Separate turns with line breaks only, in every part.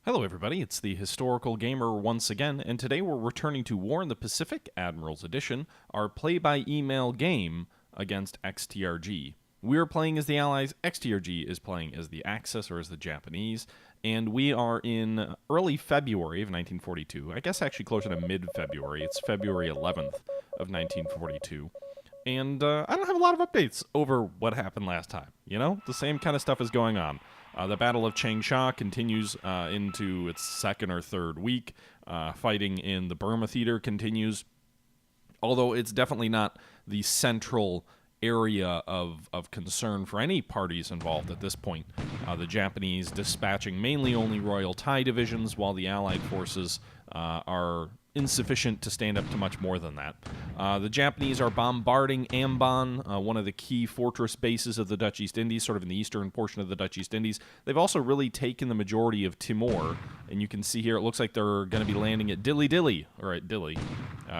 Hello everybody, it's the Historical Gamer once again, and today we're returning to War in the Pacific, Admirals Edition, our play-by-email game against XTRG. We're playing as the Allies, XTRG is playing as the Axis, or as the Japanese, and we are in early February of 1942, I guess actually closer to mid-February, it's February 11th of 1942. And I don't have a lot of updates over what happened last time. You know, the same kind of stuff is going on. The Battle of Changsha continues into its second or third week. Fighting in the Burma Theater continues, although it's definitely not the central area of concern for any parties involved at this point. The Japanese dispatching mainly only Royal Thai divisions, while the Allied forces are insufficient to stand up to much more than that. The Japanese are bombarding Ambon, one of the key fortress bases of the Dutch East Indies, sort of in the eastern portion of the Dutch East Indies. They've also really taken the majority of Timor, and you can see here it looks like they're going to be landing at Dili, or at Dili,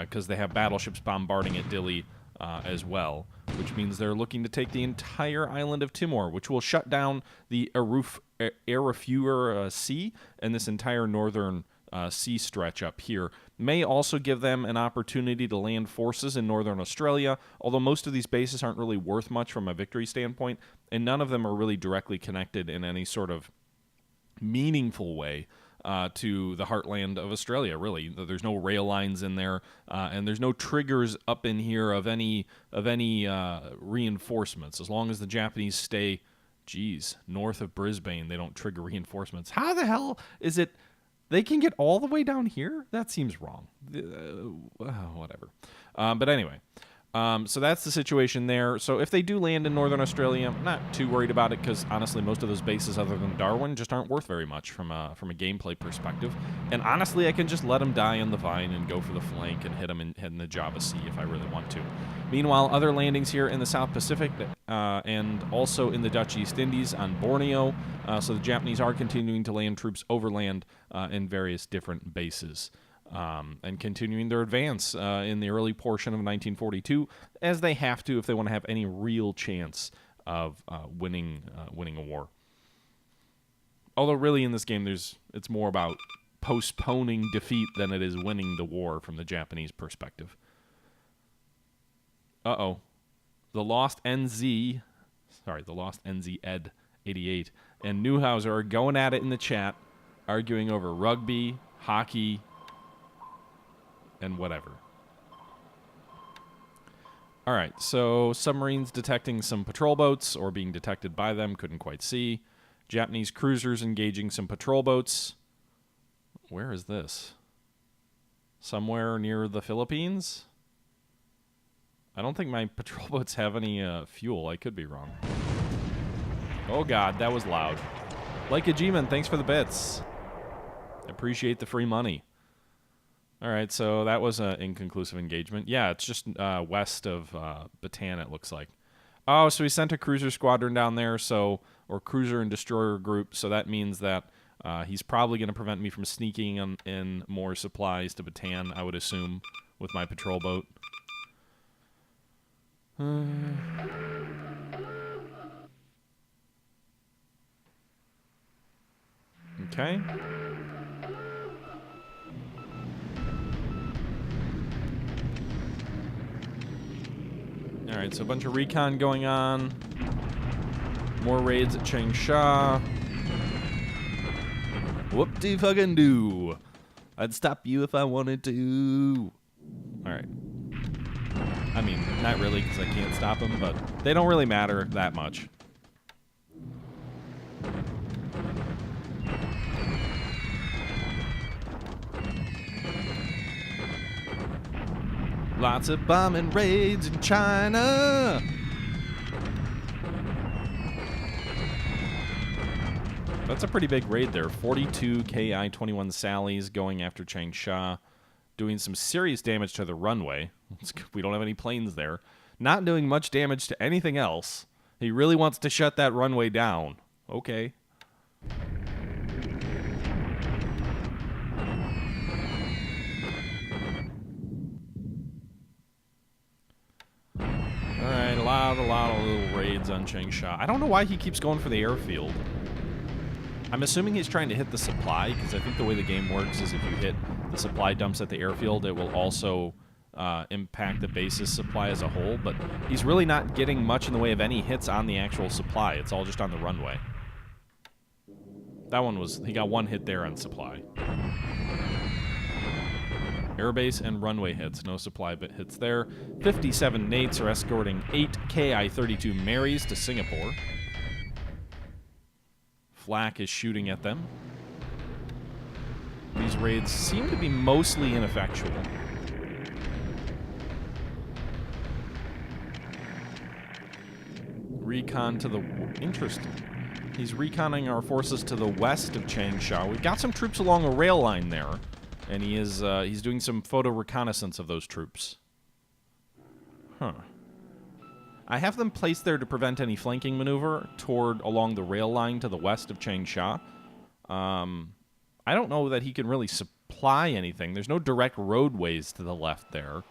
because they have battleships bombarding at Dili as well, which means they're looking to take the entire island of Timor, which will shut down the Arafura Sea and this entire northern sea stretch up here. May also give them an opportunity to land forces in northern Australia, although most of these bases aren't really worth much from a victory standpoint, and none of them are really directly connected in any sort of meaningful way to the heartland of Australia, really. There's no rail lines in there, and there's no triggers up in here of any reinforcements. As long as the Japanese stay, north of Brisbane, they don't trigger reinforcements. How the hell is it they can get all the way down here? That seems wrong. Whatever. But anyway, so that's the situation there. So if they do land in northern Australia, I'm not too worried about it, because honestly, most of those bases other than Darwin just aren't worth very much from a gameplay perspective. And honestly, I can just let them die on the vine and go for the flank and hit them in the Java Sea if I really want to. Meanwhile, other landings here in the South Pacific and also in the Dutch East Indies on Borneo. So the Japanese are continuing to land troops overland in various different bases. And continuing their advance in the early portion of 1942, as they have to if they want to have any real chance of winning a war. Although really in this game, it's more about postponing defeat than it is winning the war from the Japanese perspective. Uh-oh. The Lost NZ Ed 88 and Newhauser are going at it in the chat, arguing over rugby, hockey, and whatever. All right, so submarines detecting some patrol boats, or being detected by them, couldn't quite see. Japanese cruisers engaging some patrol boats. Where is this? Somewhere near the Philippines? I don't think my patrol boats have any fuel. I could be wrong. Oh god, that was loud. Like a G-Man, thanks for the bits. Appreciate the free money. Alright, so that was an inconclusive engagement. Yeah, it's just west of Bataan, it looks like. Oh, so he sent a cruiser squadron down there, or cruiser and destroyer group, so that means that he's probably going to prevent me from sneaking in more supplies to Bataan, I would assume, with my patrol boat. Okay. Alright, so a bunch of recon going on. More raids at Changsha. Whoop-de-fucking-do. I'd stop you if I wanted to. Alright. I mean, not really, because I can't stop them, but they don't really matter that much. Lots of bombing raids in China. That's a pretty big raid there. 42 Ki-21 Sallies going after Changsha, doing some serious damage to the runway. We don't have any planes there. Not doing much damage to anything else. He really wants to shut that runway down. Okay. Alright, a lot of little raids on Changsha. I don't know why he keeps going for the airfield. I'm assuming he's trying to hit the supply, because I think the way the game works is if you hit the supply dumps at the airfield, it will also impact the base's supply as a whole, but he's really not getting much in the way of any hits on the actual supply. It's all just on the runway. That one was, he got one hit there on supply. Airbase and runway hits, no supply but hits there. 57 Nates are escorting 8 Ki-32 Marys to Singapore. Flak is shooting at them. These raids seem to be mostly ineffectual. Recon to the... Interesting. He's reconning our forces to the west of Changsha. We've got some troops along a rail line there, and he is he's doing some photo reconnaissance of those troops. Huh. I have them placed there to prevent any flanking maneuver along the rail line to the west of Changsha. I don't know that he can really supply anything. There's no direct roadways to the left there.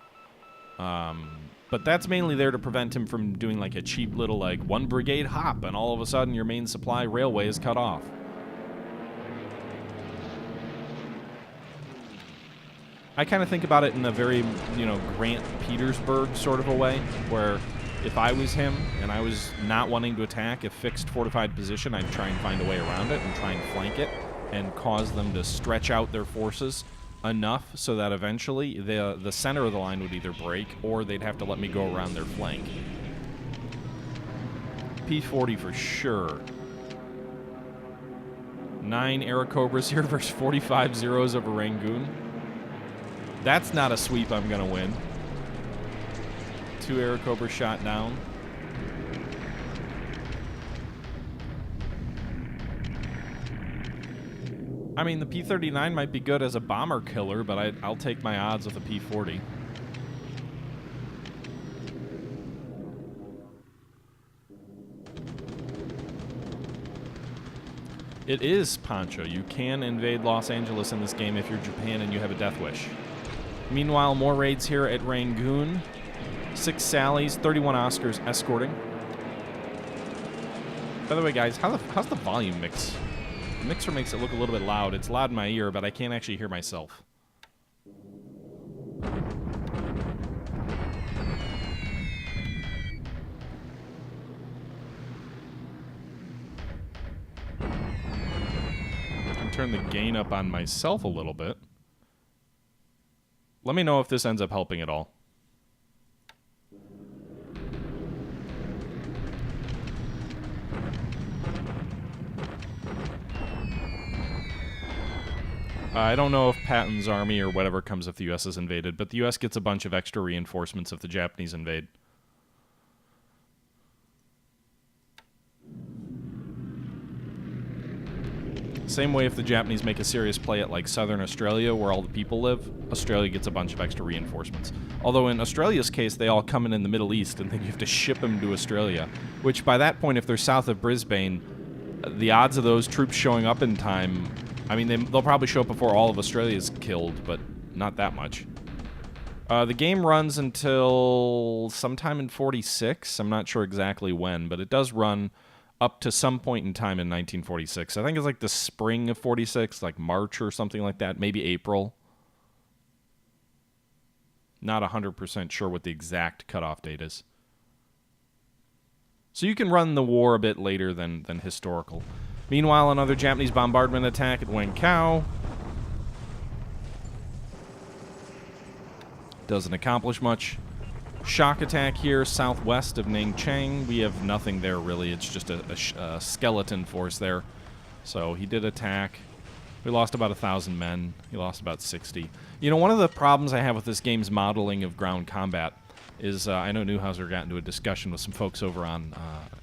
But that's mainly there to prevent him from doing like a cheap little like one brigade hop and all of a sudden your main supply railway is cut off. I kind of think about it in a very, you know, Grant Petersburg sort of a way, where if I was him and I was not wanting to attack a fixed fortified position, I'd try and find a way around it and try and flank it and cause them to stretch out their forces enough so that eventually the center of the line would either break or they'd have to let me go around their flank. P-40 for sure. 9 Airacobras here versus 45 Zeros over Rangoon. That's not a sweep I'm going to win. 2 Airacobras shot down. I mean, the P-39 might be good as a bomber killer, but I'll take my odds with a P-40. It is, Pancho. You can invade Los Angeles in this game if you're Japan and you have a death wish. Meanwhile, more raids here at Rangoon. 6 Sallies, 31 Oscars escorting. By the way, guys, how's the volume mix? The mixer makes it look a little bit loud. It's loud in my ear, but I can't actually hear myself. I can turn the gain up on myself a little bit. Let me know if this ends up helping at all. I don't know if Patton's army or whatever comes if the U.S. is invaded, but the U.S. gets a bunch of extra reinforcements if the Japanese invade. Same way if the Japanese make a serious play at like southern Australia where all the people live, Australia gets a bunch of extra reinforcements. Although in Australia's case, they all come in the Middle East and then you have to ship them to Australia, which by that point, if they're south of Brisbane, the odds of those troops showing up in time... I mean, they'll probably show up before all of Australia is killed, but not that much. The game runs until sometime in 46. I'm not sure exactly when, but it does run up to some point in time in 1946. I think it's like the spring of 46, like March or something like that, maybe April. Not 100% sure what the exact cutoff date is. So you can run the war a bit later than historical. Meanwhile, another Japanese bombardment attack at Wenkao. Doesn't accomplish much. Shock attack here southwest of Ningchang. We have nothing there, really. It's just a skeleton force there. So he did attack. We lost about 1,000 men. He lost about 60. You know, one of the problems I have with this game's modeling of ground combat is I know Newhouser got into a discussion with some folks over on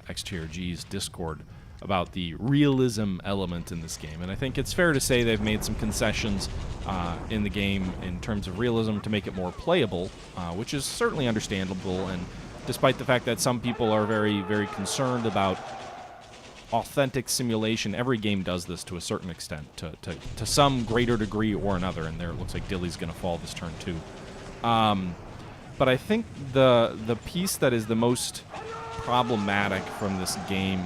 XTRG's Discord about the realism element in this game. And I think it's fair to say they've made some concessions in the game in terms of realism to make it more playable, which is certainly understandable. And despite the fact that some people are very, very concerned about authentic simulation, every game does this to a certain extent, to some greater degree or another. And there it looks like Dilly's going to fall this turn too. But I think the piece that is the most problematic from this game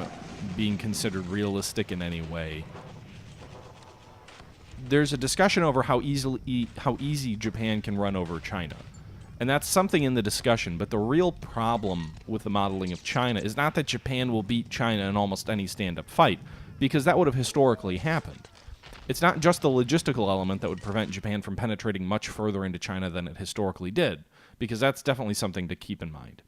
being considered realistic in any way there's a discussion over how easy Japan can run over China. And that's something in the discussion, but the real problem with the modeling of China is not that Japan will beat China in almost any stand-up fight, because that would have historically happened. It's not just the logistical element that would prevent Japan from penetrating much further into China than it historically did, because that's definitely something to keep in mind.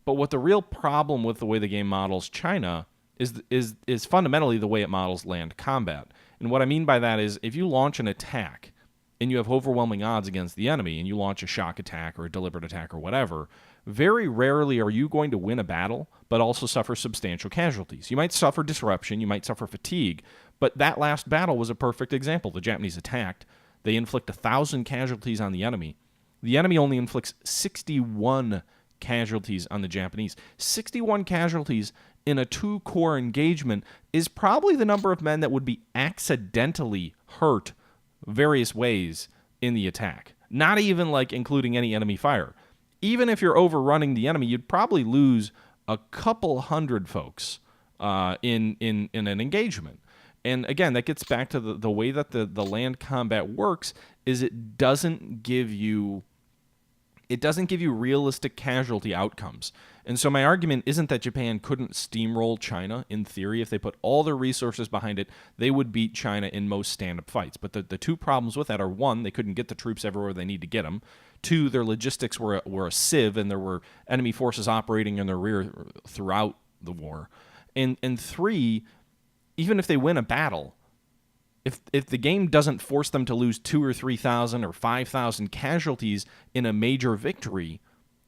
But what the real problem with the way the game models China is fundamentally the way it models land combat. And what I mean by that is if you launch an attack and you have overwhelming odds against the enemy and you launch a shock attack or a deliberate attack or whatever, very rarely are you going to win a battle but also suffer substantial casualties. You might suffer disruption, you might suffer fatigue, but that last battle was a perfect example. The Japanese attacked. They inflict 1,000 casualties on the enemy. The enemy only inflicts 61 casualties on the Japanese. 61 casualties in a 2-corps engagement is probably the number of men that would be accidentally hurt various ways in the attack. Not even like including any enemy fire. Even if you're overrunning the enemy, you'd probably lose a couple hundred folks in an engagement. And again, that gets back to the way that the land combat works is it doesn't give you realistic casualty outcomes. And so my argument isn't that Japan couldn't steamroll China. In theory, if they put all their resources behind it, they would beat China in most stand-up fights. But the two problems with that are, one, they couldn't get the troops everywhere they need to get them. Two, their logistics were a sieve, and there were enemy forces operating in their rear throughout the war. And three, even if they win a battle, if the game doesn't force them to lose 2,000 or 3,000 or 5,000 casualties in a major victory,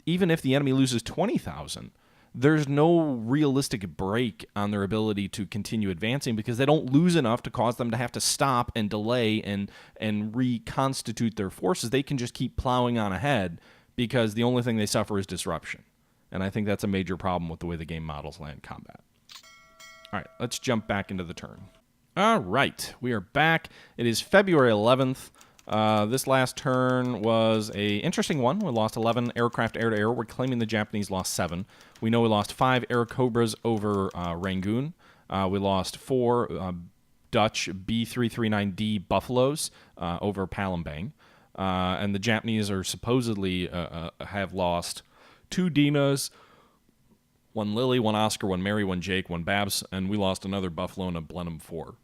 even if the enemy loses 20,000, there's no realistic break on their ability to continue advancing because they don't lose enough to cause them to have to stop and delay and reconstitute their forces. They can just keep plowing on ahead because the only thing they suffer is disruption. And I think that's a major problem with the way the game models land combat. All right, let's jump back into the turn. All right, we are back. It is February 11th. This last turn was an interesting one. We lost 11 aircraft air-to-air. We're claiming the Japanese lost 7. We know we lost 5 Air Cobras over Rangoon. We lost 4 Dutch B339D Buffaloes over Palembang. And the Japanese are supposedly have lost 2 Dinas, 1 Lily, 1 Oscar, 1 Mary, 1 Jake, 1 Babs, and we lost another Buffalo and a Blenheim 4.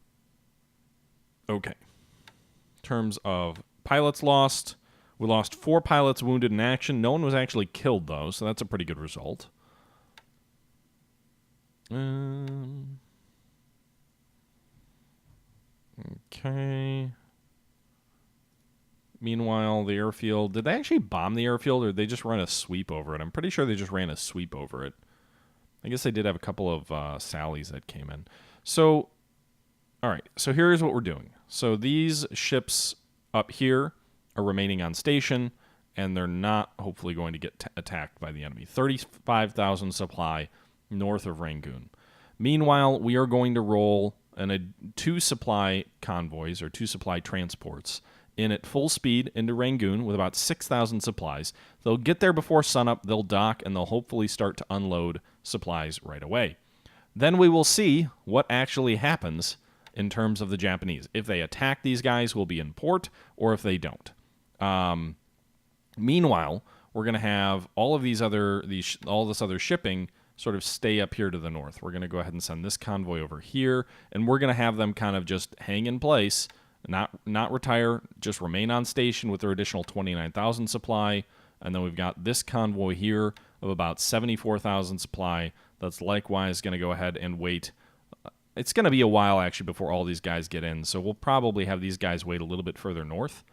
Okay. In terms of pilots lost, we lost 4 pilots wounded in action. No one was actually killed, though, so that's a pretty good result. Okay. Meanwhile, the airfield... Did they actually bomb the airfield, or did they just run a sweep over it? I'm pretty sure they just ran a sweep over it. I guess they did have a couple of sallies that came in. So, all right. So here's what we're doing. So these ships up here are remaining on station, and they're not hopefully going to get attacked by the enemy. 35,000 supply north of Rangoon. Meanwhile, we are going to roll 2 supply convoys or 2 supply transports in at full speed into Rangoon with about 6,000 supplies. They'll get there before sunup, they'll dock, and they'll hopefully start to unload supplies right away. Then we will see what actually happens in terms of the Japanese. If they attack these guys, we'll be in port, or if they don't. Meanwhile, we're going to have all of this other shipping sort of stay up here to the north. We're going to go ahead and send this convoy over here, and we're going to have them kind of just hang in place, not retire, just remain on station with their additional 29,000 supply. And then we've got this convoy here of about 74,000 supply that's likewise going to go ahead and wait. It's going to be a while, actually, before all these guys get in. So we'll probably have these guys wait a little bit further north,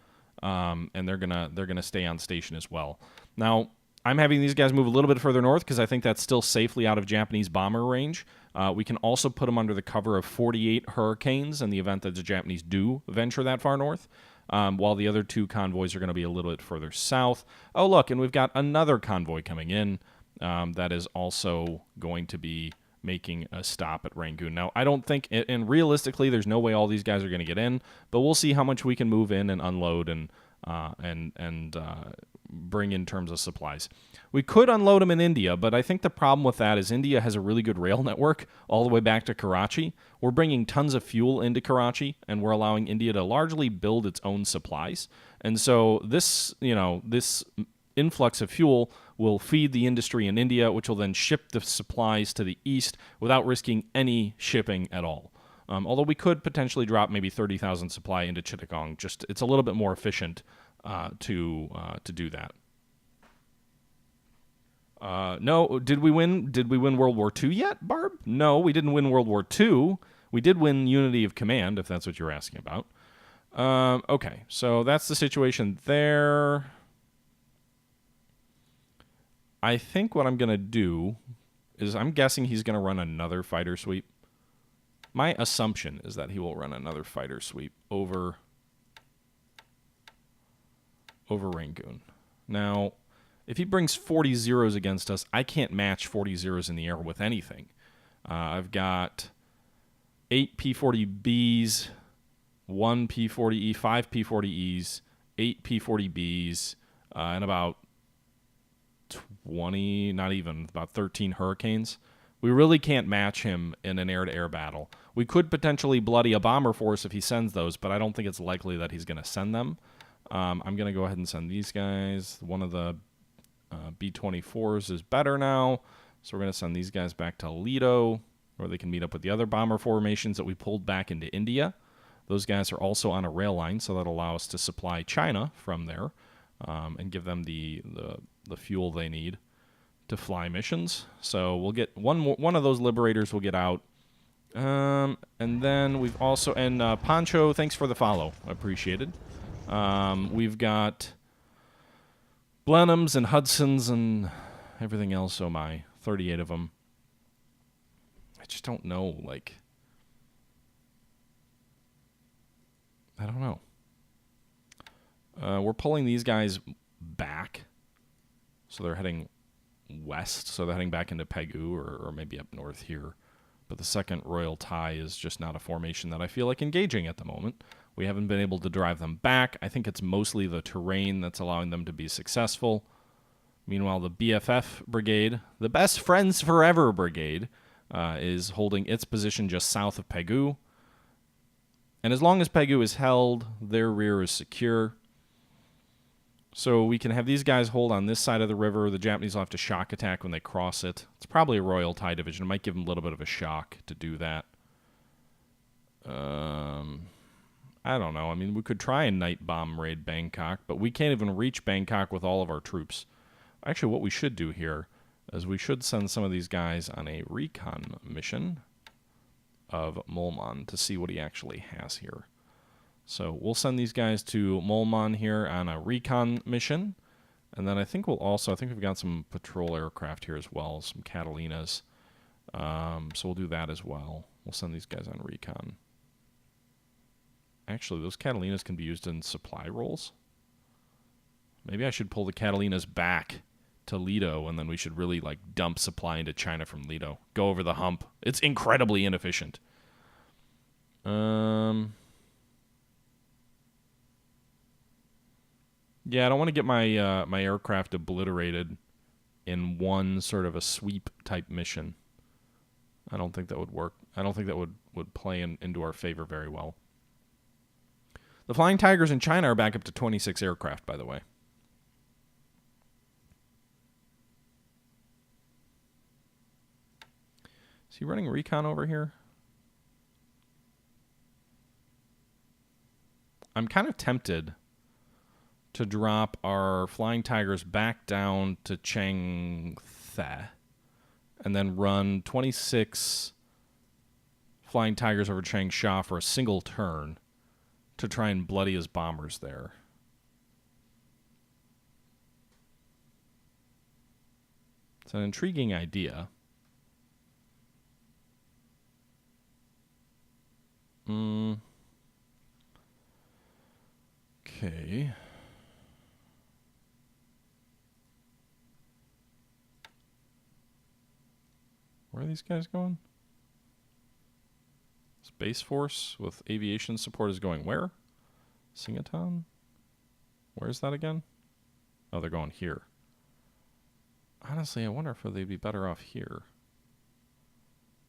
and they're gonna stay on station as well. Now, I'm having these guys move a little bit further north because I think that's still safely out of Japanese bomber range. We can also put them under the cover of 48 Hurricanes in the event that the Japanese do venture that far north, while the other 2 convoys are going to be a little bit further south. Oh, look, and we've got another convoy coming in that is also going to be making a stop at Rangoon. Now, I don't think, and realistically, there's no way all these guys are going to get in, but we'll see how much we can move in and unload and and bring in terms of supplies. We could unload them in India, but I think the problem with that is India has a really good rail network all the way back to Karachi. We're bringing tons of fuel into Karachi, and we're allowing India to largely build its own supplies. And so this influx of fuel will feed the industry in India, which will then ship the supplies to the east without risking any shipping at all. Although we could potentially drop maybe 30,000 supply into Chittagong. Just it's a little bit more efficient to do that. No, did we win? Did we win World War II yet, Barb? No, we didn't win World War II. We did win Unity of Command, if that's what you're asking about. Okay, so that's the situation there. I think what I'm going to do is I'm guessing he's going to run another fighter sweep. My assumption is that he will run another fighter sweep over Rangoon. Now, if he brings 40 zeros against us, I can't match 40 zeros in the air with anything. I've got 8 P-40Bs, 1 P-40E, 5 P-40Es, 8 P-40Bs, and about 20, not even, about 13 Hurricanes. We really can't match him in an air-to-air battle. We could potentially bloody a bomber force if he sends those, but I don't think it's likely that he's going to send them. I'm going to go ahead and send these guys. One of the B-24s is better now, so we're going to send these guys back to Lido, where they can meet up with the other bomber formations that we pulled back into India. Those guys are also on a rail line, so that'll allow us to supply China from there and give them the fuel they need to fly missions. So we'll get one of those liberators will get out. And then we've also, and Poncho, thanks for the follow. Appreciated. We've got Blenheims and Hudsons and everything else. Oh my, 38 of them. I just don't know, like, I don't know. We're pulling these guys back. So they're heading west. So they're heading back into Pegu or maybe up north here. But the 2nd Royal Thai is just not a formation that I feel like engaging at the moment. We haven't been able to drive them back. I think it's mostly the terrain that's allowing them to be successful. Meanwhile, the BFF Brigade, the Best Friends Forever Brigade, is holding its position just south of Pegu. And as long as Pegu is held, their rear is secure. So we can have these guys hold on this side of the river. The Japanese will have to shock attack when they cross it. It's probably a Royal Thai division. It might give them a little bit of a shock to do that. I don't know. I mean, we could try and night bomb raid Bangkok, but we can't even reach Bangkok with all of our troops. Actually, what we should do here is we should send some of these guys on a recon mission of Mulman to see what he actually has here. So we'll send these guys to Mulman here on a recon mission. And then I think we've got some patrol aircraft here as well, some Catalinas. So we'll do that as well. We'll send these guys on recon. Actually, those Catalinas can be used in supply roles. Maybe I should pull the Catalinas back to Lido, and then we should really like dump supply into China from Lido. Go over the hump. It's incredibly inefficient. Yeah, I don't want to get my my aircraft obliterated in one sort of a sweep type mission. I don't think that would work. I don't think that would play into our favor very well. The Flying Tigers in China are back up to 26 aircraft, by the way. Is he running recon over here? I'm kind of tempted to drop our Flying Tigers back down to Changthe and then run 26 Flying Tigers over Changsha for a single turn to try and bloody his bombers there. It's an intriguing idea. Okay. Where are these guys going? Space Force with aviation support is going where? Singatan? Where's that again? Oh, they're going here. Honestly, I wonder if they'd be better off here.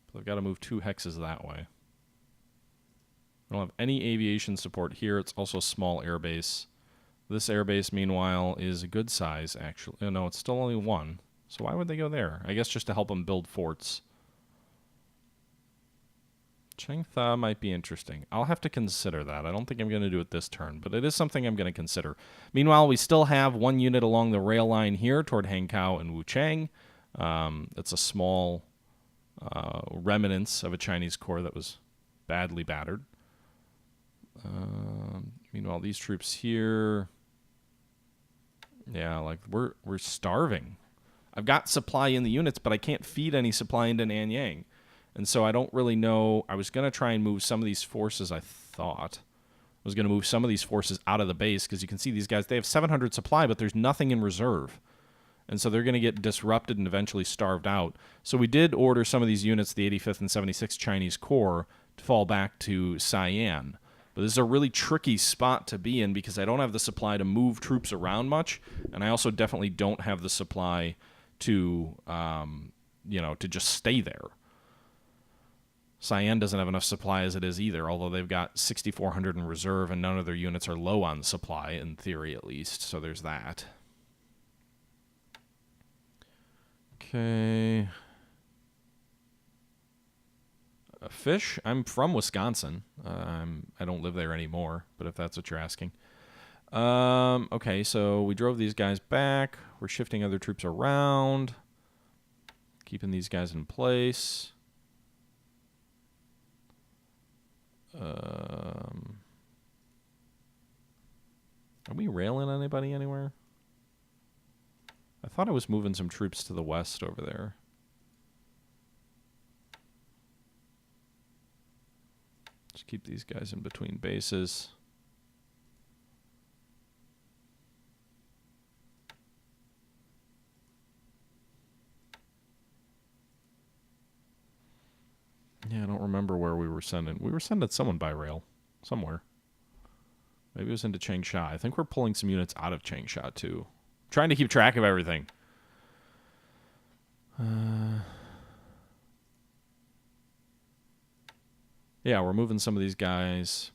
But they've got to move 2 hexes that way. I don't have any aviation support here. It's also a small airbase. This airbase, meanwhile, is a good size, actually. Oh, no, it's still only 1. So why would they go there? I guess just to help them build forts. Chengtha might be interesting. I'll have to consider that. I don't think I'm going to do it this turn, but it is something I'm going to consider. Meanwhile, we still have 1 unit along the rail line here toward Hankow and Wuchang. It's a small remnants of a Chinese corps that was badly battered. Meanwhile, these troops here, yeah, like we're starving. I've got supply in the units, but I can't feed any supply into Nanyang. And so I don't really know. I was going to try and move some of these forces, I thought. I was going to move some of these forces out of the base, because you can see these guys, they have 700 supply, but there's nothing in reserve. And so they're going to get disrupted and eventually starved out. So we did order some of these units, the 85th and 76th Chinese Corps, to fall back to Sian. But this is a really tricky spot to be in, because I don't have the supply to move troops around much, and I also definitely don't have the supply to, to just stay there. Sian doesn't have enough supply as it is either, although they've got 6,400 in reserve, and none of their units are low on supply, in theory at least, so there's that. Okay. Fish, I'm from Wisconsin. I don't live there anymore, but if that's what you're asking. Okay, so we drove these guys back. We're shifting other troops around, keeping these guys in place. Are we railing anybody anywhere? I thought I was moving some troops to the west over there. Just keep these guys in between bases. Yeah, I don't remember where we were sending. We were sending someone by rail somewhere. Maybe it was into Changsha. I think we're pulling some units out of Changsha, too. Trying to keep track of everything. Yeah, we're moving some of these guys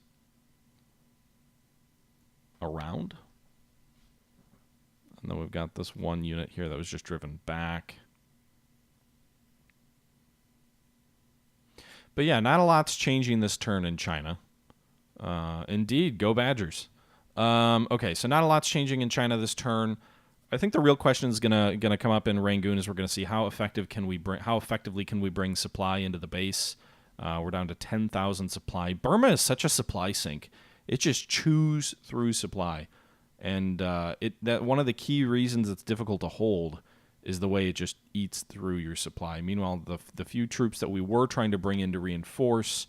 around. And then we've got this 1 unit here that was just driven back. But yeah, not a lot's changing this turn in China. Indeed, go Badgers. Okay, so not a lot's changing in China this turn. I think the real question is gonna come up in Rangoon, is we're gonna see how effectively can we bring supply into the base. We're down to 10,000 supply. Burma is such a supply sink; it just chews through supply, and that one of the key reasons it's difficult to hold is the way it just eats through your supply. Meanwhile, the few troops that we were trying to bring in to reinforce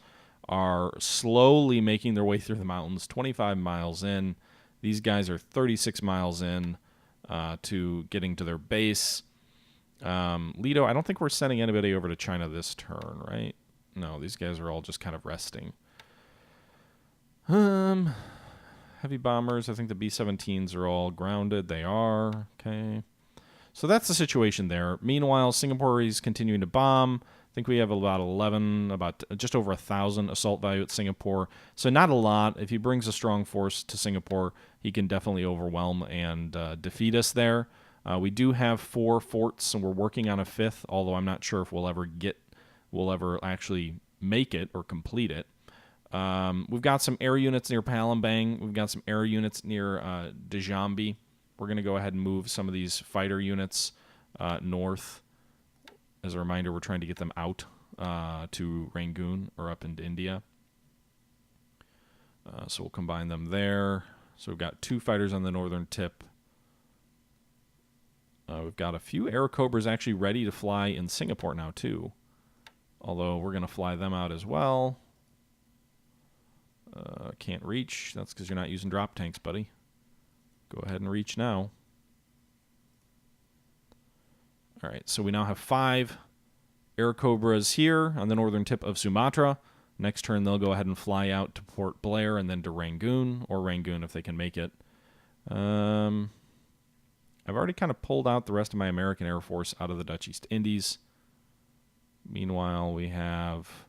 are slowly making their way through the mountains. 25 miles in, these guys are 36 miles in to getting to their base. Lido, I don't think we're sending anybody over to China this turn, right? No, these guys are all just kind of resting. Heavy bombers, I think the B-17s are all grounded. They are. Okay. So that's the situation there. Meanwhile, Singapore is continuing to bomb. I think we have about just over 1,000 assault value at Singapore. So not a lot. If he brings a strong force to Singapore, he can definitely overwhelm and defeat us there. We do have 4 forts, and we're working on a 5th, although I'm not sure if we'll ever actually make it or complete it. We've got some air units near Palembang. We've got some air units near Djambi. We're going to go ahead and move some of these fighter units north. As a reminder, we're trying to get them out to Rangoon or up into India. So we'll combine them there. So we've got 2 fighters on the northern tip. We've got a few Air Cobras actually ready to fly in Singapore now, too. Although we're going to fly them out as well. Can't reach. That's because you're not using drop tanks, buddy. Go ahead and reach now. All right, so we now have 5 Air Cobras here on the northern tip of Sumatra. Next turn, they'll go ahead and fly out to Port Blair and then to Rangoon, or Rangoon if they can make it. I've already kind of pulled out the rest of my American Air Force out of the Dutch East Indies. Meanwhile, we have,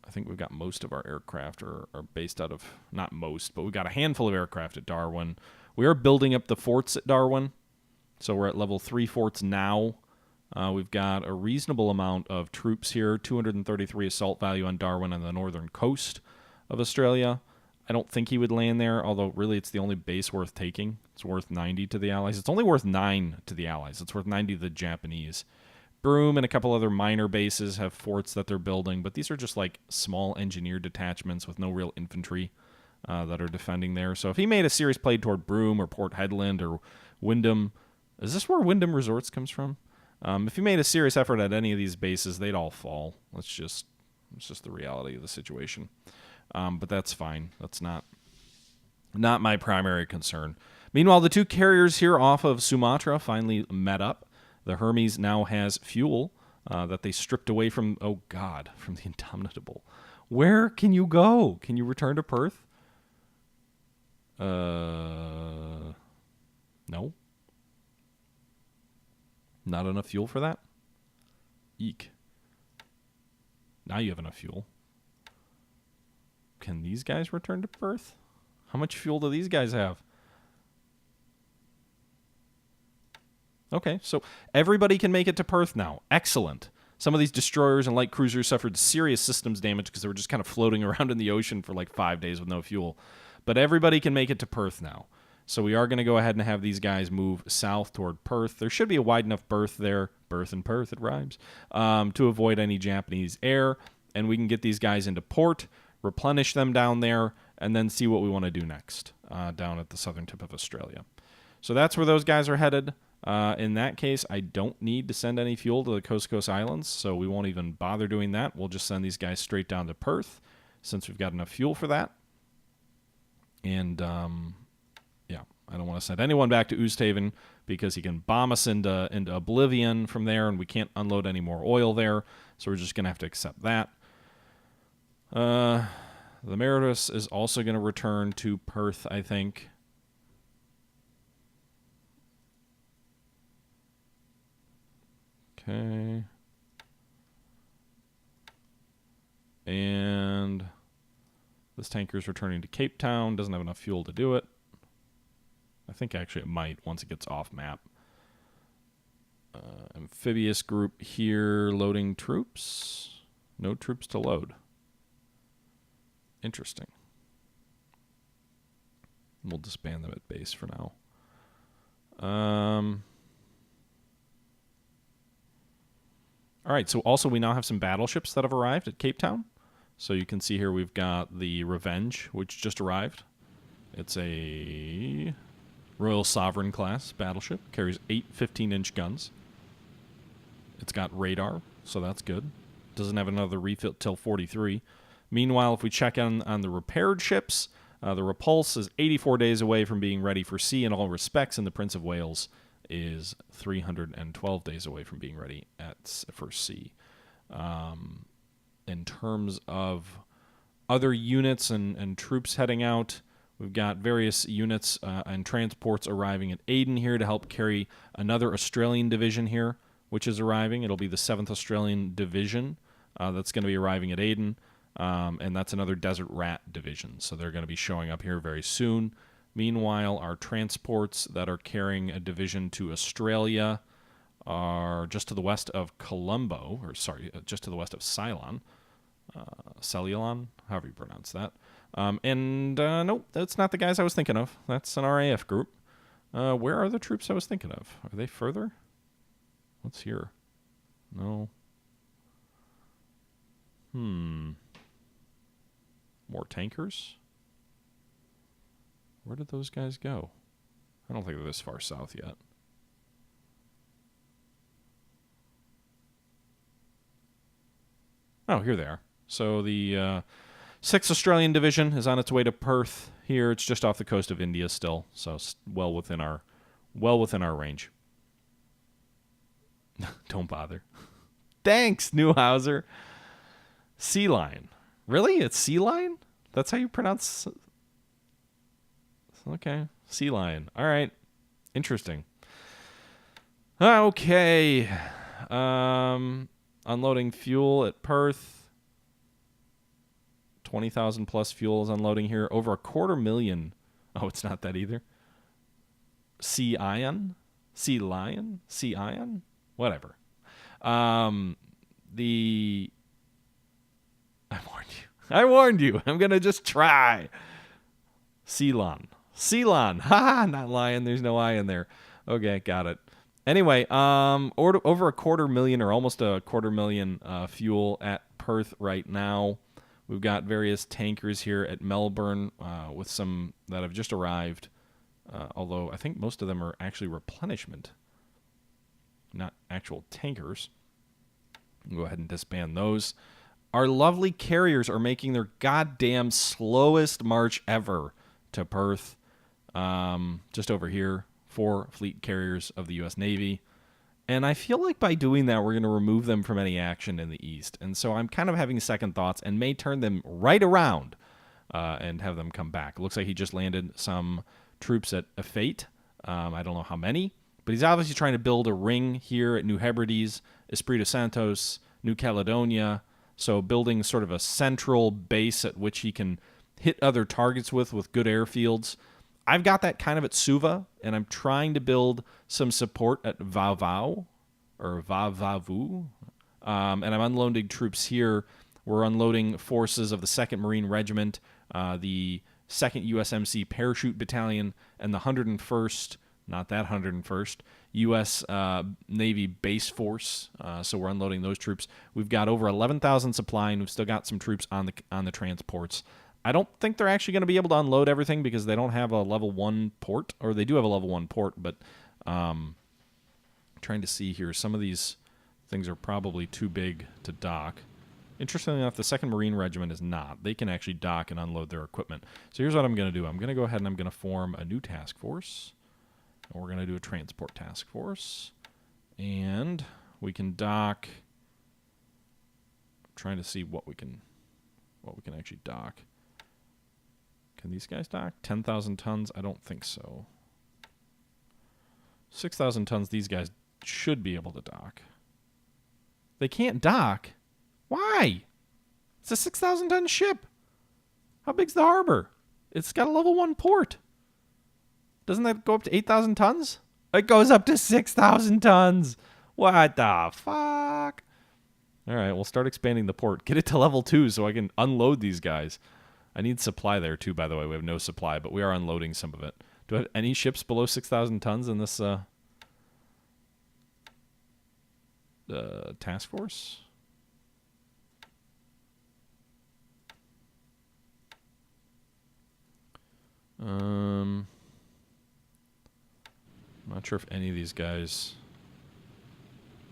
I think we've got most of our aircraft are based out of, not most, but we've got a handful of aircraft at Darwin. We are building up the forts at Darwin. So we're at level 3 forts now. We've got a reasonable amount of troops here, 233 assault value on Darwin on the northern coast of Australia. I don't think he would land there, although really it's the only base worth taking. It's worth 90 to the Allies. It's only worth 9 to the Allies. It's worth 90 to the Japanese. Broome and a couple other minor bases have forts that they're building, but these are just like small engineer detachments with no real infantry that are defending there. So if he made a serious play toward Broome or Port Hedland or Wyndham, is this where Wyndham Resorts comes from? If he made a serious effort at any of these bases, they'd all fall. It's just the reality of the situation. But that's fine. That's not my primary concern. Meanwhile, the two carriers here off of Sumatra finally met up. The Hermes now has fuel that they stripped away from, oh God, from the Indomitable. Where can you go? Can you return to Perth? No. Not enough fuel for that? Eek. Now you have enough fuel. Can these guys return to Perth? How much fuel do these guys have? Okay, so everybody can make it to Perth now. Excellent. Some of these destroyers and light cruisers suffered serious systems damage because they were just kind of floating around in the ocean for like 5 days with no fuel. But everybody can make it to Perth now. So we are going to go ahead and have these guys move south toward Perth. There should be a wide enough berth there. Berth and Perth, it rhymes. To avoid any Japanese air. And we can get these guys into port, replenish them down there, and then see what we want to do next down at the southern tip of Australia. So that's where those guys are headed. In that case, I don't need to send any fuel to the Coast Islands, so we won't even bother doing that. We'll just send these guys straight down to Perth, since we've got enough fuel for that. And, yeah, I don't want to send anyone back to Oosthaven, because he can bomb us into oblivion from there, and we can't unload any more oil there, so we're just going to have to accept that. The Meritus is also going to return to Perth, I think. Okay. And this tanker is returning to Cape Town. Doesn't have enough fuel to do it. I think actually it might once it gets off map. Amphibious group here loading troops. No troops to load. Interesting. We'll disband them at base for now. All right, so also we now have some battleships that have arrived at Cape Town. So you can see here we've got the Revenge, which just arrived. It's a Royal Sovereign class battleship. Carries 8 15-inch guns. It's got radar, so that's good. Doesn't have another refill till 43. Meanwhile, if we check on the repaired ships, the Repulse is 84 days away from being ready for sea in all respects, and the Prince of Wales is 312 days away from being ready for sea. In terms of other units and troops heading out, we've got various units and transports arriving at Aden here to help carry another Australian division here, which is arriving. It'll be the 7th Australian Division that's going to be arriving at Aden, and that's another Desert Rat division. So they're going to be showing up here very soon. Meanwhile, our transports that are carrying a division to Australia are just to the west of Colombo, just to the west of Ceylon. Ceylon, however you pronounce that. Nope, that's not the guys I was thinking of. That's an RAF group. Where are the troops I was thinking of? Are they further? What's here? No. More tankers? Where did those guys go? I don't think they're this far south yet. Oh, here they are. So the 6th Australian Division is on its way to Perth here. It's just off the coast of India still, so well within our range. Don't bother. Thanks, Newhauser. Sea Lion. Really? It's Sea Lion? That's how you pronounce... Okay. Sea lion. All right. Interesting. Okay. Unloading fuel at Perth. 20,000 plus fuel is unloading here. Over 250,000. Oh, it's not that either. Sea ion? Sea lion? Sea ion? Whatever. I warned you. I warned you. I'm going to just try. Ceylon. Ceylon. Ha! Not lion. There's no I in there. Okay, got it. Anyway, over 250,000 or almost 250,000 fuel at Perth right now. We've got various tankers here at Melbourne with some that have just arrived. Although I think most of them are actually replenishment, not actual tankers. Go ahead and disband those. Our lovely carriers are making their goddamn slowest march ever to Perth. Just over here, 4 fleet carriers of the U.S. Navy. And I feel like by doing that, we're going to remove them from any action in the East. And so I'm kind of having second thoughts and may turn them right around and have them come back. It looks like he just landed some troops at Efate. I don't know how many, but he's obviously trying to build a ring here at New Hebrides, Espiritu Santos, New Caledonia. So building sort of a central base at which he can hit other targets with good airfields. I've got that kind of at Suva, and I'm trying to build some support at Vavau, or Vavavu. And I'm unloading troops here. We're unloading forces of the 2nd Marine Regiment, the 2nd USMC Parachute Battalion, and the 101st, not that 101st, U.S. Navy Base Force. So we're unloading those troops. We've got over 11,000 supply, and we've still got some troops on the transports. I don't think they're actually going to be able to unload everything because they don't have a level 1 port, or they do have a level 1 port, but trying to see here. Some of these things are probably too big to dock. Interestingly enough, the 2nd Marine Regiment is not. They can actually dock and unload their equipment. So here's what I'm going to do. I'm going to go ahead and I'm going to form a new task force. And we're going to do a transport task force. And we can dock. I'm trying to see what we can actually dock. Can these guys dock? 10,000 tons? I don't think so. 6,000 tons, these guys should be able to dock. They can't dock? Why? It's a 6,000 ton ship. How big's the harbor? It's got a level 1 port. Doesn't that go up to 8,000 tons? It goes up to 6,000 tons. What the fuck? All right, we'll start expanding the port. Get it to level 2 so I can unload these guys. I need supply there, too, by the way. We have no supply, but we are unloading some of it. Do I have any ships below 6,000 tons in this task force? I'm not sure if any of these guys...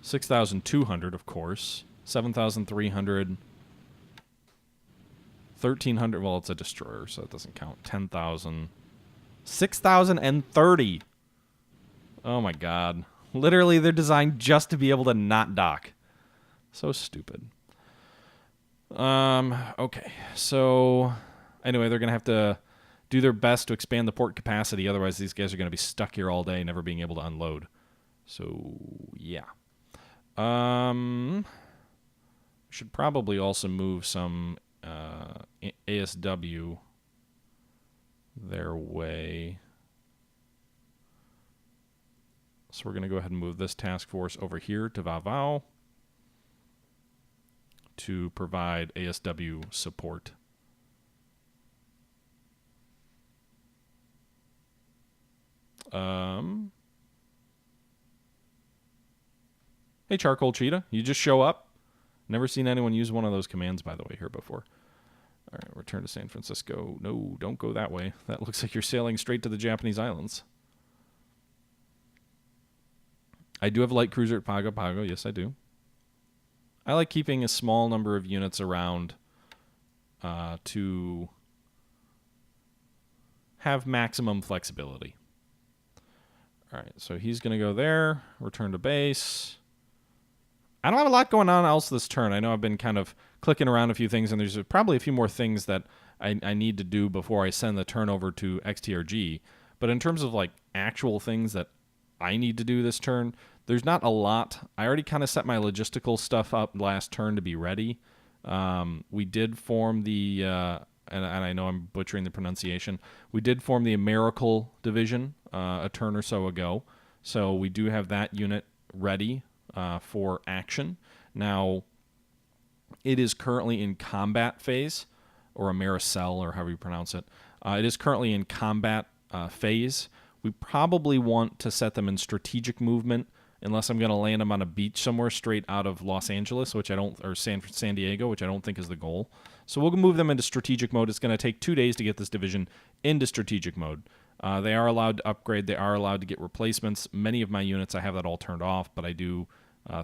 6,200, of course. 7,300... 1,300, well, it's a destroyer, so it doesn't count. 10,000. 6,030. Oh, my God. Literally, they're designed just to be able to not dock. So stupid. Okay. So, anyway, they're going to have to do their best to expand the port capacity. Otherwise, these guys are going to be stuck here all day, never being able to unload. So, yeah. Should probably also move some... ASW their way. So we're going to go ahead and move this task force over here to Vavau to provide ASW support. Hey, Charcoal Cheetah, you just show up? Never seen anyone use one of those commands, by the way, here before. All right, return to San Francisco. No, don't go that way. That looks like you're sailing straight to the Japanese islands. I do have a light cruiser at Pago Pago. Yes, I do. I like keeping a small number of units around to have maximum flexibility. All right, so he's going to go there, return to base. I don't have a lot going on else this turn. I know I've been kind of clicking around a few things, and there's probably a few more things that I need to do before I send the turn over to XTRG. But in terms of like actual things that I need to do this turn, there's not a lot. I already kind of set my logistical stuff up last turn to be ready. We did form the, and I know I'm butchering the pronunciation, we did form the Admirals Division a turn or so ago. So we do have that unit ready for action. Now, it is currently in combat phase, or Americell, or however you pronounce it. It is currently in combat phase. We probably want to set them in strategic movement, unless I'm going to land them on a beach somewhere straight out of Los Angeles, which I don't, or San Diego, which I don't think is the goal. So we'll move them into strategic mode. It's going to take 2 days to get this division into strategic mode. They are allowed to upgrade. They are allowed to get replacements. Many of my units, I have that all turned off, but I do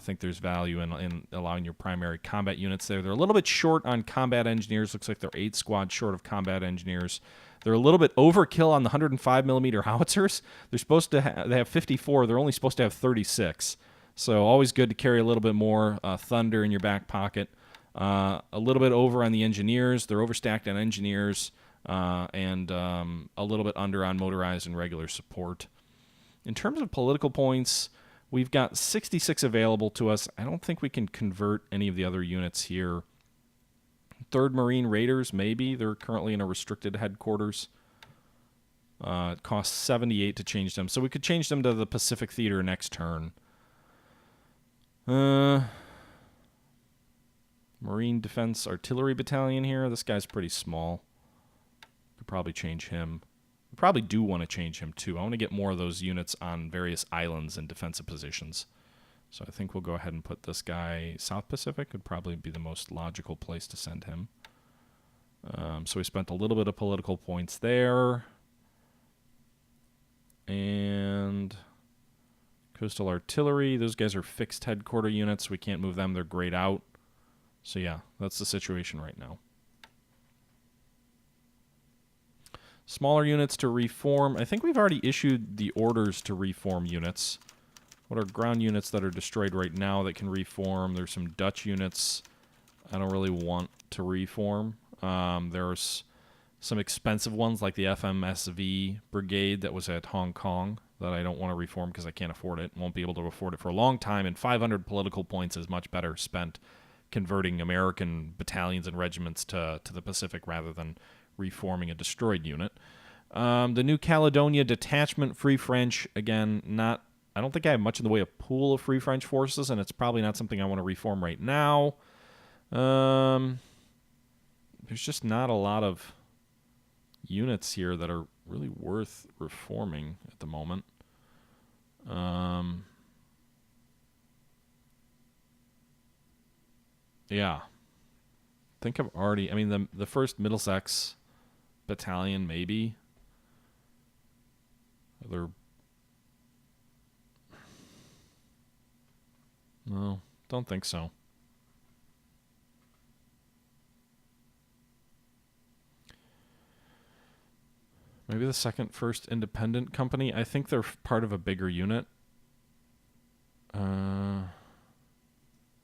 think there's value in allowing your primary combat units there. They're a little bit short on combat engineers. Looks like they're 8 squads short of combat engineers. They're a little bit overkill on the 105mm howitzers. They're supposed to they have 54. They're only supposed to have 36. So always good to carry a little bit more thunder in your back pocket. A little bit over on the engineers. They're overstacked on engineers and a little bit under on motorized and regular support. In terms of political points, we've got 66 available to us. I don't think we can convert any of the other units here. 3rd Marine Raiders, maybe. They're currently in a restricted headquarters. It costs 78 to change them. So we could change them to the Pacific Theater next turn. Marine Defense Artillery Battalion here. This guy's pretty small. Could probably change him. We probably do want to change him too. I want to get more of those units on various islands and defensive positions. So I think we'll go ahead and put this guy South Pacific. Would probably be the most logical place to send him. So we spent a little bit of political points there. And Coastal Artillery. Those guys are fixed headquarter units. We can't move them. They're grayed out. So yeah, that's the situation right now. Smaller units to reform. I think we've already issued the orders to reform units. What are ground units that are destroyed right now that can reform? There's some Dutch units I don't really want to reform. There's some expensive ones like the FMSV Brigade that was at Hong Kong that I don't want to reform because I can't afford it. Won't be able to afford it for a long time, and 500 political points is much better spent converting American battalions and regiments to the Pacific rather than reforming a destroyed unit. The New Caledonia Detachment Free French, again, I don't think I have much in the way of pool of Free French forces, and it's probably not something I want to reform right now. There's just not a lot of units here that are really worth reforming at the moment. Yeah. I think I've already... I mean, the first Middlesex Battalion, maybe. They're... No, don't think so. Maybe the first independent company. I think they're part of a bigger unit.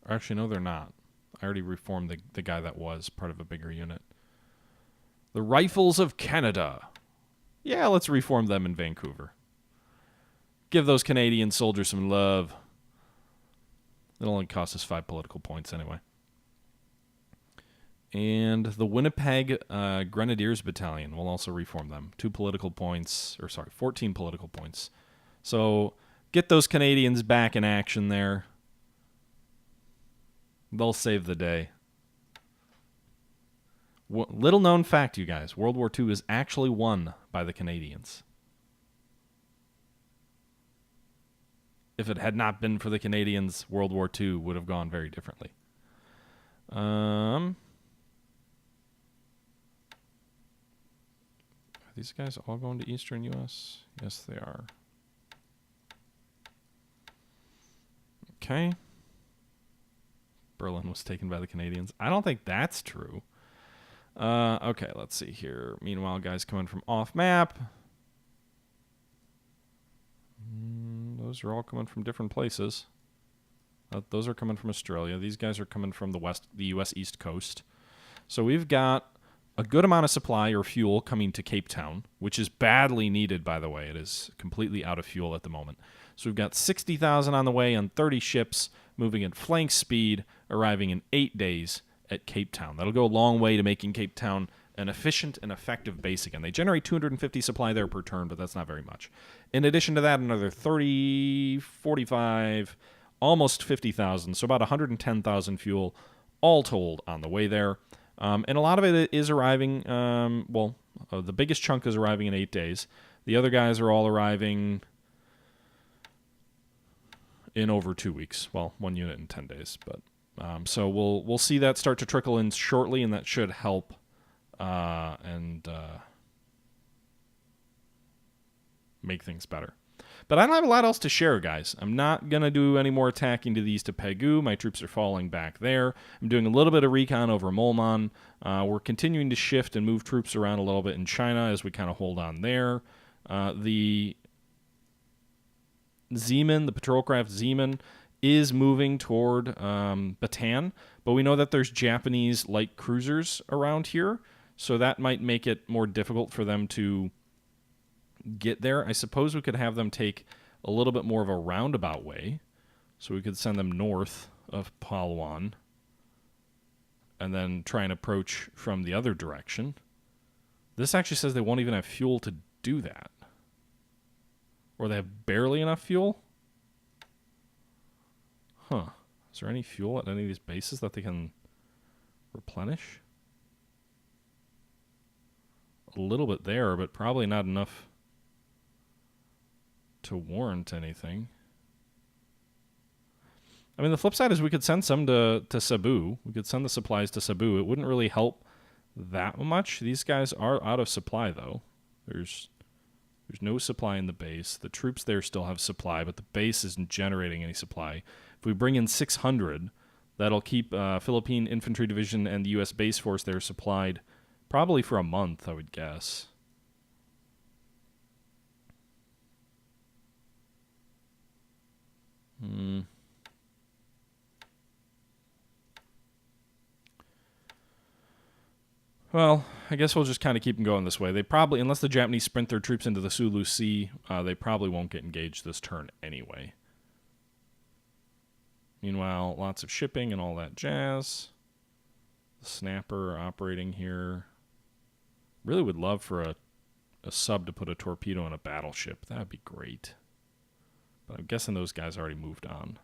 Actually, no, they're not. I already reformed the guy that was part of a bigger unit. The Rifles of Canada. Yeah, let's reform them in Vancouver. Give those Canadian soldiers some love. It'll only cost us 5 political points anyway. And the Winnipeg Grenadiers Battalion will also reform them. 14 political points. So get those Canadians back in action there. They'll save the day. Little known fact, you guys. World War II is actually won by the Canadians. If it had not been for the Canadians, World War II would have gone very differently. Are these guys all going to Eastern U.S.? Yes, they are. Okay. Berlin was taken by the Canadians. I don't think that's true. Okay, let's see here. Meanwhile, guys coming from off map. Those are all coming from different places. Those are coming from Australia. These guys are coming from the U.S. East Coast. So we've got a good amount of supply or fuel coming to Cape Town, which is badly needed, by the way. It is completely out of fuel at the moment. So we've got 60,000 on the way on 30 ships, moving at flank speed, arriving in 8 days at Cape Town. That'll go a long way to making Cape Town an efficient and effective base again. They generate 250 supply there per turn, but that's not very much. In addition to that, another 30, 45, almost 50,000, so about 110,000 fuel, all told, on the way there. And a lot of it is arriving, the biggest chunk is arriving in 8 days. The other guys are all arriving in over 2 weeks. Well, 1 unit in 10 days. But so we'll see that start to trickle in shortly, and that should help make things better. But I don't have a lot else to share, guys. I'm not going to do any more attacking to these to Pegu. My troops are falling back there. I'm doing a little bit of recon over Molman. We're continuing to shift and move troops around a little bit in China as we kind of hold on there. The Zeeman, the patrol craft Zeeman, is moving toward Bataan, but we know that there's Japanese light cruisers around here, so that might make it more difficult for them to get there. I suppose we could have them take a little bit more of a roundabout way, so we could send them north of Palawan and then try and approach from the other direction. This actually says they won't even have fuel to do that. Or they have barely enough fuel? Huh. Is there any fuel at any of these bases that they can replenish? A little bit there, but probably not enough to warrant anything. I mean, the flip side is we could send some to Cebu. We could send the supplies to Cebu. It wouldn't really help that much. These guys are out of supply, though. There's no supply in the base. The troops there still have supply, but the base isn't generating any supply. If we bring in 600, that'll keep Philippine Infantry Division and the U.S. base force there supplied probably for a month, I would guess. Well, I guess we'll just kind of keep them going this way. They probably, unless the Japanese sprint their troops into the Sulu Sea, they probably won't get engaged this turn anyway. Meanwhile, lots of shipping and all that jazz. The Snapper operating here. Really would love for a sub to put a torpedo in a battleship. That would be great. But I'm guessing those guys already moved on.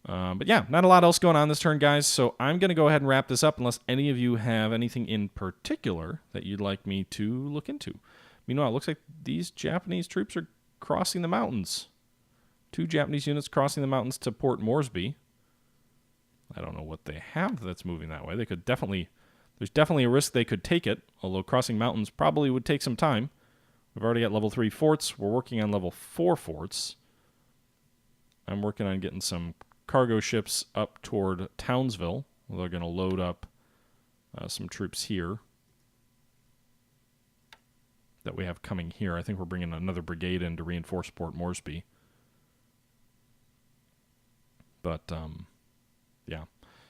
But yeah, not a lot else going on this turn, guys. So I'm going to go ahead and wrap this up unless any of you have anything in particular that you'd like me to look into. Meanwhile, it looks like these Japanese troops are crossing the mountains. 2 Japanese units crossing the mountains to Port Moresby. I don't know what they have that's moving that way. They could definitely... There's definitely a risk they could take it, although crossing mountains probably would take some time. We've already got level 3 forts. We're working on level 4 forts. I'm working on getting some cargo ships up toward Townsville. They're going to load up some troops here that we have coming here. I think we're bringing another brigade in to reinforce Port Moresby. But, yeah.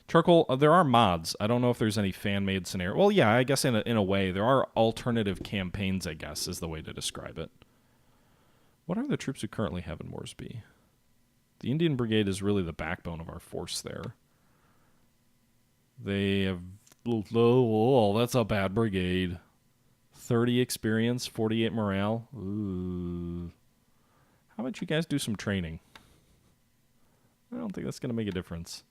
Charcoal, there are mods. I don't know if there's any fan-made scenario. Well, yeah, I guess in a way. There are alternative campaigns, I guess, is the way to describe it. What are the troops we currently have in Moresby? The Indian Brigade is really the backbone of our force there. They have... Oh, that's a bad brigade. 30 experience, 48 morale. Ooh. How about you guys do some training? I don't think that's going to make a difference.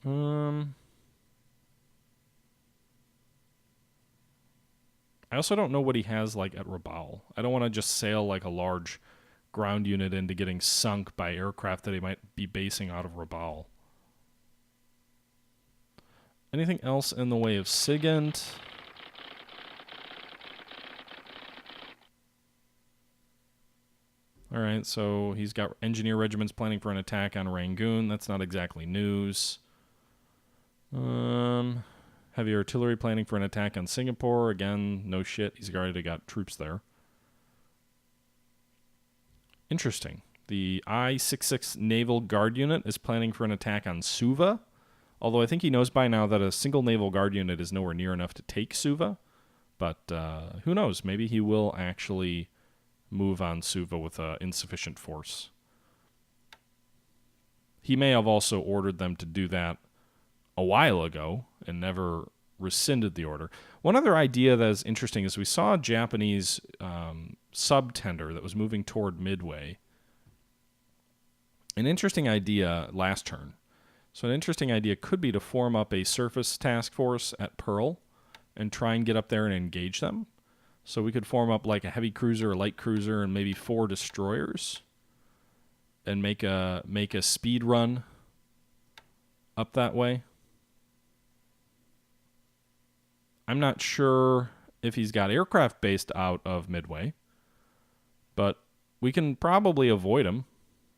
I also don't know what he has like at Rabaul. I don't want to just sail like a large ground unit into getting sunk by aircraft that he might be basing out of Rabaul. Anything else in the way of SIGINT? Alright, so he's got engineer regiments planning for an attack on Rangoon. That's not exactly news. Heavy artillery planning for an attack on Singapore. Again, no shit. He's already got troops there. Interesting. The I-66 Naval Guard Unit is planning for an attack on Suva, although I think he knows by now that a single Naval Guard unit is nowhere near enough to take Suva. But who knows? Maybe he will actually move on Suva with insufficient force. He may have also ordered them to do that a while ago and never rescinded the order. One other idea that is interesting is we saw a Japanese sub-tender that was moving toward Midway. An interesting idea last turn. So an interesting idea could be to form up a surface task force at Pearl and try and get up there and engage them. So we could form up like a heavy cruiser, a light cruiser, and maybe 4 destroyers and make a speed run up that way. I'm not sure if he's got aircraft based out of Midway, but we can probably avoid him,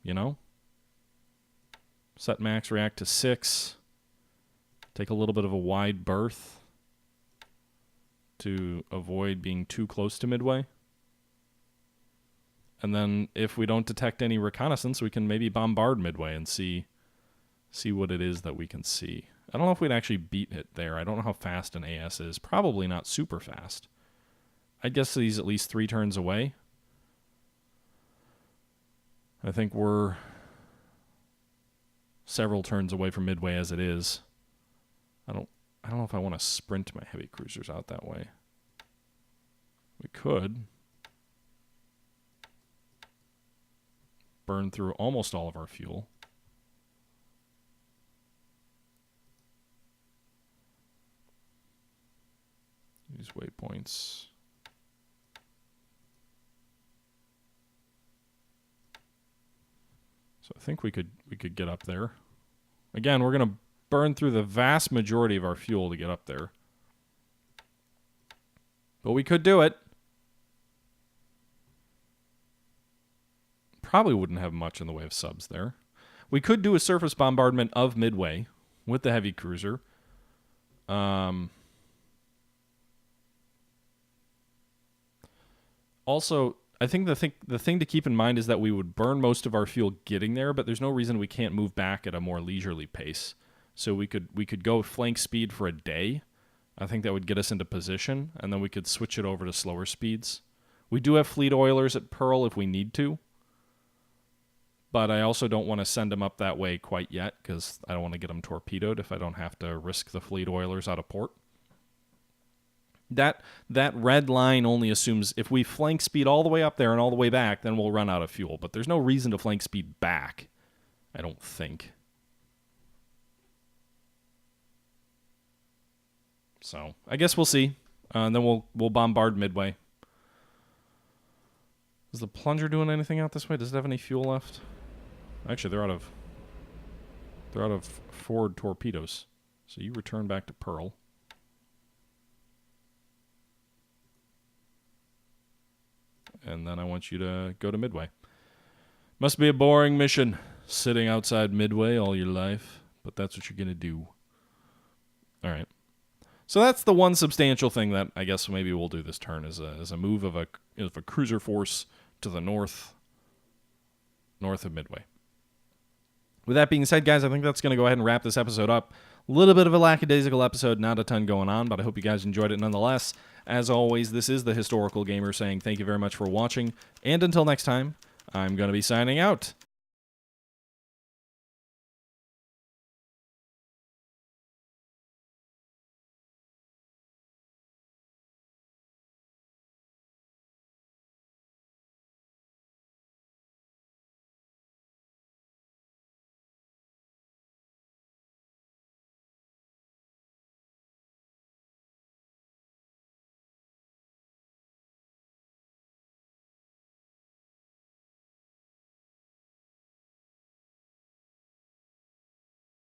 you know? Set max react to 6. Take a little bit of a wide berth to avoid being too close to Midway. And then if we don't detect any reconnaissance, we can maybe bombard Midway and see what it is that we can see. I don't know if we'd actually beat it there. I don't know how fast an AS is. Probably not super fast. I'd guess he's at least 3 turns away. I think we're several turns away from Midway as it is. I don't know if I want to sprint my heavy cruisers out that way. We could burn through almost all of our fuel. Use waypoints. So I think we could get up there. Again, we're going to burn through the vast majority of our fuel to get up there. But we could do it. Probably wouldn't have much in the way of subs there. We could do a surface bombardment of Midway with the heavy cruiser. Also, I think the thing to keep in mind is that we would burn most of our fuel getting there, but there's no reason we can't move back at a more leisurely pace. So we could go flank speed for a day. I think that would get us into position, and then we could switch it over to slower speeds. We do have fleet oilers at Pearl if we need to, but I also don't want to send them up that way quite yet because I don't want to get them torpedoed if I don't have to risk the fleet oilers out of port. That red line only assumes if we flank speed all the way up there and all the way back, then we'll run out of fuel. But there's no reason to flank speed back, I don't think. So I guess we'll see. And then we'll bombard Midway. Is the plunger doing anything out this way? Does it have any fuel left? Actually, they're out of forward torpedoes. So you return back to Pearl. And then I want you to go to Midway. Must be a boring mission, sitting outside Midway all your life, but that's what you're going to do. All right. So that's the one substantial thing that I guess maybe we'll do this turn is a move of a cruiser force to the north of Midway. With that being said, guys, I think that's going to go ahead and wrap this episode up. A little bit of a lackadaisical episode, not a ton going on, but I hope you guys enjoyed it nonetheless. As always, this is the Historical Gamer saying thank you very much for watching, and until next time, I'm going to be signing out.